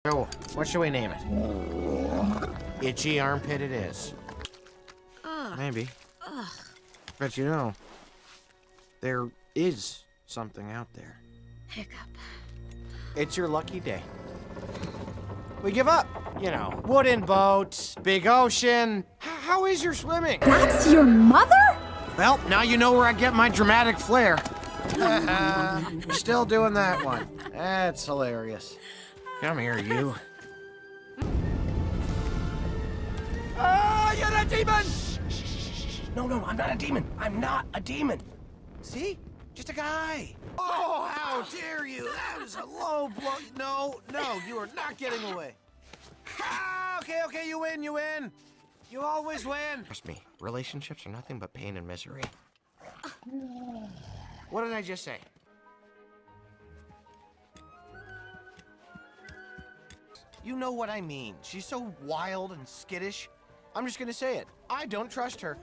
So, what should we name it? Itchy armpit it is. Maybe. But you know, there is something out there. Hiccup. It's your lucky day. We give up. You know, wooden boats, big ocean. How is your swimming? That's your mother? Well, now you know where I get my dramatic flair. Still doing that one. That's hilarious. Come here, you. Ah, you're a demon! No, I'm not a demon. I'm not a demon. See? Just a guy. Oh, how dare you! That is a low blow. No, you are not getting away. Ah, okay, you win. You always win. Trust me, relationships are nothing but pain and misery. What did I just say? You know what I mean. She's so wild and skittish. I'm just gonna say it. I don't trust her.